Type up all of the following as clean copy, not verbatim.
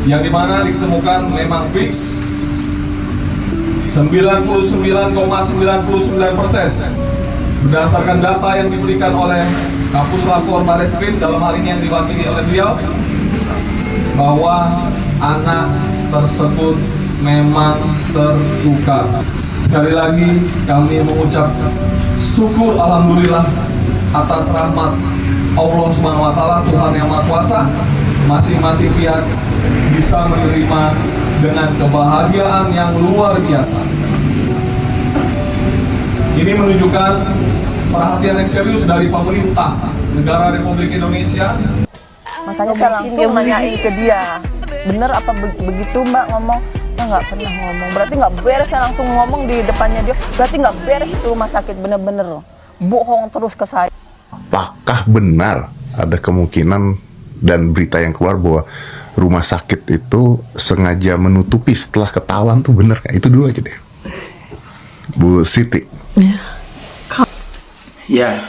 yang dimana ditemukan memang fix 99,99% berdasarkan data yang diberikan oleh Kapus Lapor Bareskrim, dalam hal ini yang diwakili oleh beliau, bahwa anak tersebut memang tertukar. Sekali lagi kami mengucap syukur alhamdulillah atas rahmat Allah SWT, Tuhan Yang Maha Kuasa. Masing-masing pihak bisa menerima dengan kebahagiaan yang luar biasa. Ini menunjukkan perhatian yang serius dari pemerintah negara Republik Indonesia. Makanya saya langsung nanyain ke dia, bener apa begitu Mbak ngomong? Saya nggak pernah ngomong, berarti nggak beres. Saya langsung ngomong di depannya dia, berarti nggak beres itu rumah sakit, bener-bener bohong terus ke saya. Apakah benar ada kemungkinan dan berita yang keluar bahwa rumah sakit itu sengaja menutupi setelah ketahuan, tuh bener nggak? Itu dulu aja deh, Bu Siti. Ya,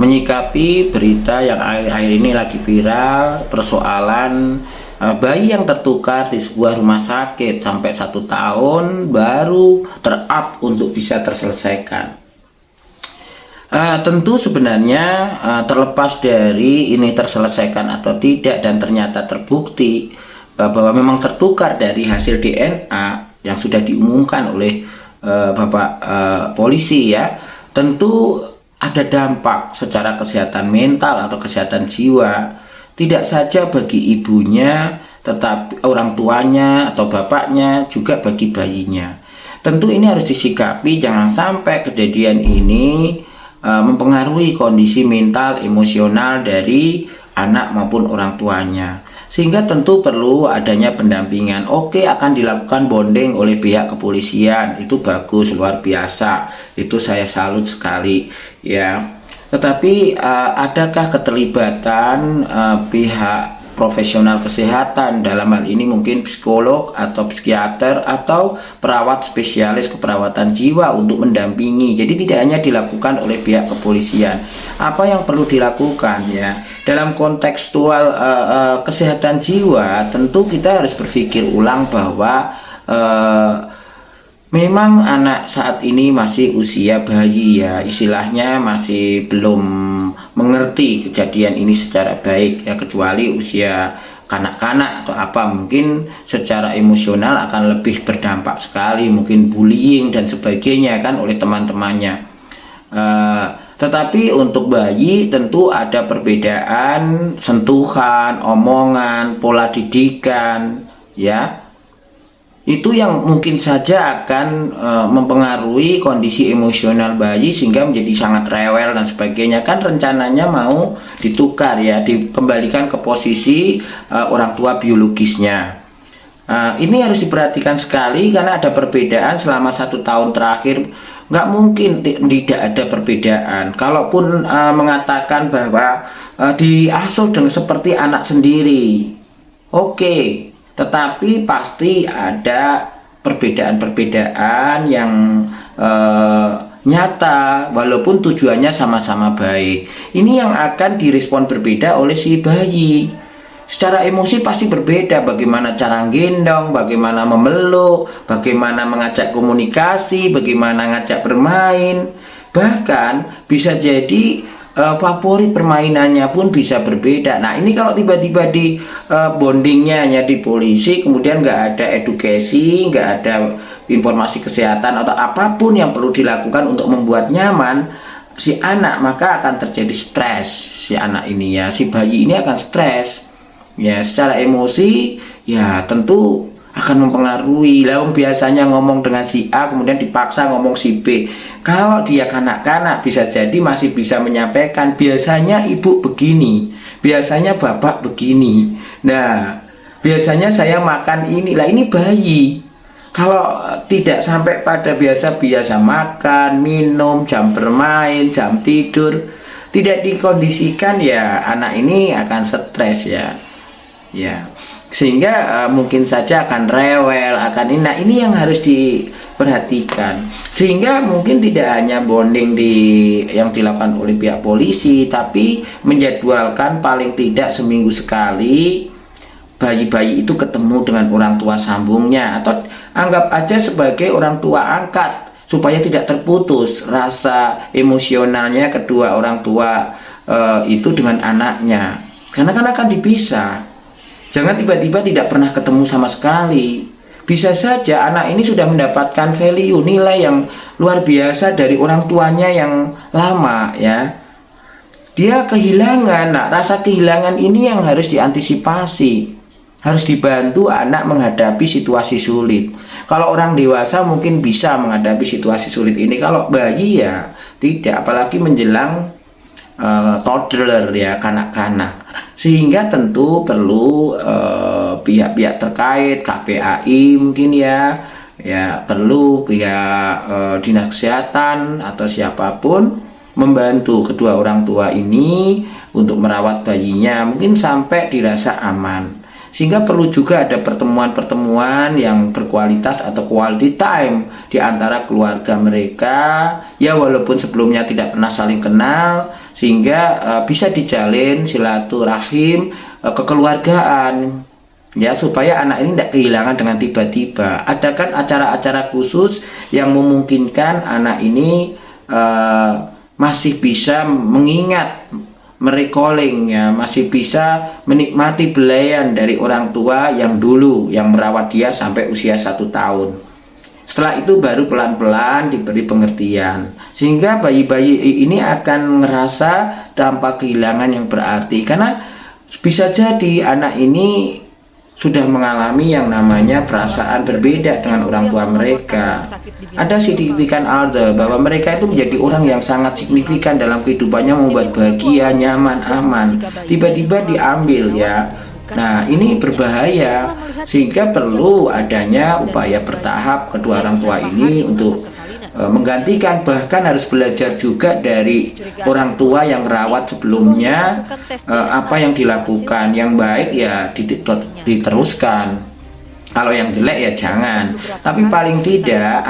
menyikapi berita yang akhir-akhir ini lagi viral, persoalan bayi yang tertukar di sebuah rumah sakit sampai 1 tahun baru ter-up untuk bisa terselesaikan. Tentu sebenarnya terlepas dari ini terselesaikan atau tidak dan ternyata terbukti bahwa memang tertukar dari hasil DNA yang sudah diumumkan oleh Bapak polisi, ya, tentu ada dampak secara kesehatan mental atau kesehatan jiwa, tidak saja bagi ibunya, tetapi orang tuanya atau bapaknya, juga bagi bayinya. Tentu ini harus disikapi, jangan sampai kejadian ini mempengaruhi kondisi mental, emosional dari anak maupun orang tuanya. Sehingga tentu perlu adanya pendampingan. Oke, akan dilakukan bonding oleh pihak kepolisian, itu bagus, luar biasa, itu saya salut sekali, ya. Tetapi adakah keterlibatan pihak profesional kesehatan, dalam hal ini mungkin psikolog atau psikiater atau perawat spesialis keperawatan jiwa untuk mendampingi? Jadi tidak hanya dilakukan oleh pihak kepolisian. Apa yang perlu dilakukan, ya, dalam kontekstual kesehatan jiwa? Tentu kita harus berpikir ulang bahwa memang anak saat ini masih usia bayi, ya, istilahnya masih belum mengerti kejadian ini secara baik, ya, kecuali usia kanak-kanak atau apa, mungkin secara emosional akan lebih berdampak sekali, mungkin bullying dan sebagainya kan oleh teman-temannya. Tetapi untuk bayi tentu ada perbedaan sentuhan, omongan, pola didikan, ya. Itu yang mungkin saja akan mempengaruhi kondisi emosional bayi sehingga menjadi sangat rewel dan sebagainya. Kan rencananya mau ditukar, ya, dikembalikan ke posisi orang tua biologisnya. Ini harus diperhatikan sekali karena ada perbedaan selama 1 tahun terakhir. Nggak mungkin tidak ada perbedaan. Kalaupun mengatakan bahwa diasuh dengan seperti anak sendiri, oke. Tetapi pasti ada perbedaan-perbedaan yang nyata, walaupun tujuannya sama-sama baik. Ini yang akan direspon berbeda oleh si bayi. Secara emosi pasti berbeda, bagaimana cara gendong, bagaimana memeluk, bagaimana mengajak komunikasi, bagaimana ngajak bermain. Bahkan bisa jadi favorit permainannya pun bisa berbeda. Nah, ini kalau tiba-tiba di bondingnya hanya di polisi, kemudian nggak ada edukasi, nggak ada informasi kesehatan atau apapun yang perlu dilakukan untuk membuat nyaman si anak, maka akan terjadi stres si anak ini, ya, si bayi ini akan stres, ya, secara emosi, ya, tentu akan mempengaruhi. Lalu biasanya ngomong dengan si A kemudian dipaksa ngomong si B. Kalau dia kanak-kanak bisa jadi masih bisa menyampaikan, biasanya ibu begini, biasanya bapak begini, nah biasanya saya makan ini. Lah ini bayi. Kalau tidak sampai pada biasa-biasa makan, minum, jam bermain, jam tidur, tidak dikondisikan, ya, anak ini akan stres, ya, ya, sehingga mungkin saja akan rewel, akan ini. Nah, ini yang harus diperhatikan, sehingga mungkin tidak hanya bonding yang dilakukan oleh pihak polisi, tapi menjadwalkan paling tidak seminggu sekali bayi-bayi itu ketemu dengan orang tua sambungnya, atau anggap aja sebagai orang tua angkat supaya tidak terputus rasa emosionalnya kedua orang tua itu dengan anaknya, karena kan akan dipisah. Jangan tiba-tiba tidak pernah ketemu sama sekali. Bisa saja anak ini sudah mendapatkan value, nilai yang luar biasa dari orang tuanya yang lama ya. Dia kehilangan, nah rasa kehilangan ini yang harus diantisipasi. Harus dibantu anak menghadapi situasi sulit. Kalau orang dewasa mungkin bisa menghadapi situasi sulit ini, kalau bayi ya tidak, apalagi menjelang toddler ya, kanak-kanak. Sehingga tentu perlu pihak-pihak terkait, KPAI mungkin ya perlu pihak dinas kesehatan atau siapapun membantu kedua orang tua ini untuk merawat bayinya, mungkin sampai dirasa aman. Sehingga perlu juga ada pertemuan-pertemuan yang berkualitas atau quality time di antara keluarga mereka, ya walaupun sebelumnya tidak pernah saling kenal, sehingga bisa dijalin silaturahim kekeluargaan, ya supaya anak ini tidak kehilangan dengan tiba-tiba. Adakan acara-acara khusus yang memungkinkan anak ini masih bisa mengingat, merecalling ya, masih bisa menikmati belayan dari orang tua yang dulu yang merawat dia sampai usia 1 tahun. Setelah itu baru pelan-pelan diberi pengertian, sehingga bayi-bayi ini akan ngerasa tanpa kehilangan yang berarti, karena bisa jadi anak ini sudah mengalami yang namanya perasaan berbeda dengan orang tua mereka. Ada signifikan other, bahwa mereka itu menjadi orang yang sangat signifikan dalam kehidupannya, membuat bahagia, nyaman, aman, tiba-tiba diambil ya. Nah ini berbahaya, sehingga perlu adanya upaya bertahap kedua orang tua ini untuk menggantikan, bahkan harus belajar juga dari orang tua yang rawat sebelumnya, apa yang dilakukan. Yang baik ya diteruskan, kalau yang jelek ya jangan. Tapi paling tidak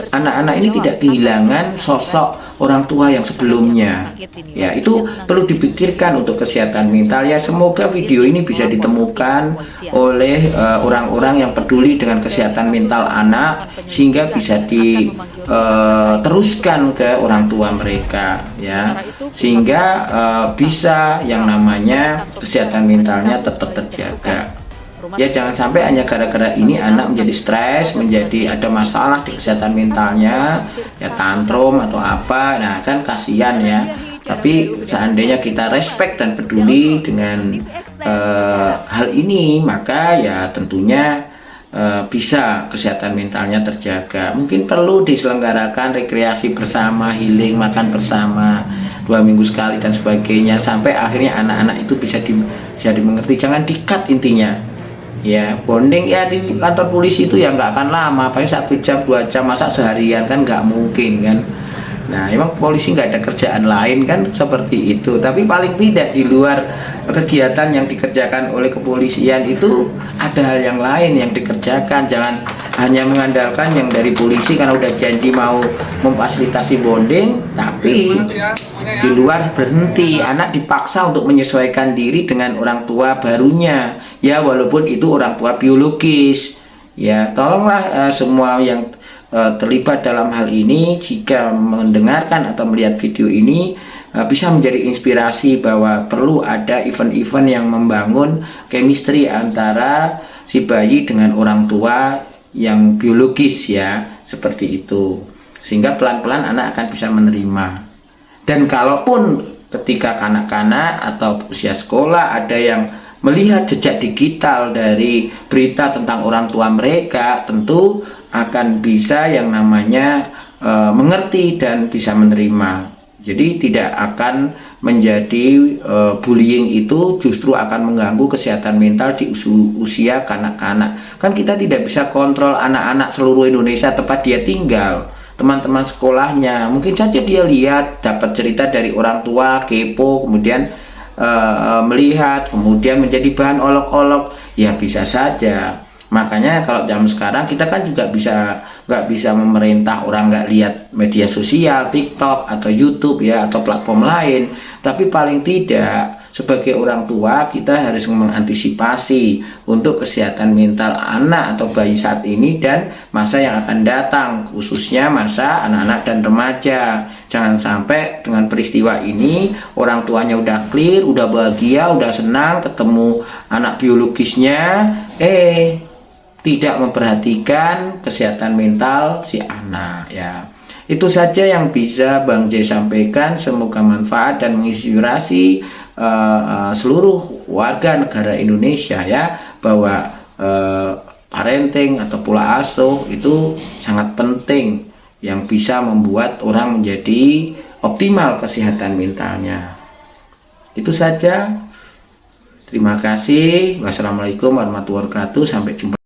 anak-anak ini tidak kehilangan sosok orang tua yang sebelumnya ya. Itu perlu dipikirkan untuk kesehatan mental ya. Semoga video ini bisa ditemukan oleh orang-orang yang peduli dengan kesehatan mental anak, sehingga bisa diteruskan ke orang tua mereka ya, sehingga bisa yang namanya kesehatan mentalnya tetap terjaga. Ya jangan sampai hanya gara-gara ini anak menjadi stres, menjadi ada masalah di kesehatan mentalnya, ya tantrum atau apa. Nah kan kasihan ya. Tapi seandainya kita respect dan peduli dengan hal ini, maka ya tentunya bisa kesehatan mentalnya terjaga. Mungkin perlu diselenggarakan rekreasi bersama, healing, makan bersama 2 minggu sekali dan sebagainya, sampai akhirnya anak-anak itu bisa dimengerti. Jangan di-cut intinya. Ya bonding ya di kantor polisi itu ya nggak akan lama, paling 1 jam 2 jam, masa seharian kan nggak mungkin kan. Nah emang polisi nggak ada kerjaan lain kan, seperti itu. Tapi paling tidak di luar kegiatan yang dikerjakan oleh kepolisian itu ada hal yang lain yang dikerjakan. Jangan hanya mengandalkan yang dari polisi karena udah janji mau memfasilitasi bonding, tapi di luar berhenti. Anak dipaksa untuk menyesuaikan diri dengan orang tua barunya ya, walaupun itu orang tua biologis ya. Tolonglah semua yang terlibat dalam hal ini, jika mendengarkan atau melihat video ini, bisa menjadi inspirasi bahwa perlu ada event-event yang membangun chemistry antara si bayi dengan orang tua yang biologis ya, seperti itu, sehingga pelan-pelan anak akan bisa menerima. Dan kalaupun ketika kanak-kanak atau usia sekolah ada yang melihat jejak digital dari berita tentang orang tua mereka, tentu akan bisa yang namanya mengerti dan bisa menerima. Jadi tidak akan menjadi bullying itu justru akan mengganggu kesehatan mental di usia kanak-kanak. Kan kita tidak bisa kontrol anak-anak seluruh Indonesia tempat dia tinggal, teman-teman sekolahnya. Mungkin saja dia lihat, dapat cerita dari orang tua, kepo, kemudian melihat, kemudian menjadi bahan olok-olok, ya bisa saja. Makanya kalau zaman sekarang kita kan juga nggak bisa memerintah orang nggak lihat media sosial, TikTok atau YouTube ya, atau platform lain. Tapi paling tidak sebagai orang tua kita harus mengantisipasi untuk kesehatan mental anak atau bayi saat ini dan masa yang akan datang, khususnya masa anak-anak dan remaja. Jangan sampai dengan peristiwa ini orang tuanya udah clear, udah bahagia, udah senang ketemu anak biologisnya, tidak memperhatikan kesehatan mental si anak ya. Itu saja yang bisa Bang J sampaikan. Semoga manfaat dan menginspirasi seluruh warga negara Indonesia ya, bahwa parenting atau pola asuh itu sangat penting yang bisa membuat orang menjadi optimal kesehatan mentalnya. Itu saja. Terima kasih. Wassalamualaikum warahmatullahi wabarakatuh. Sampai jumpa.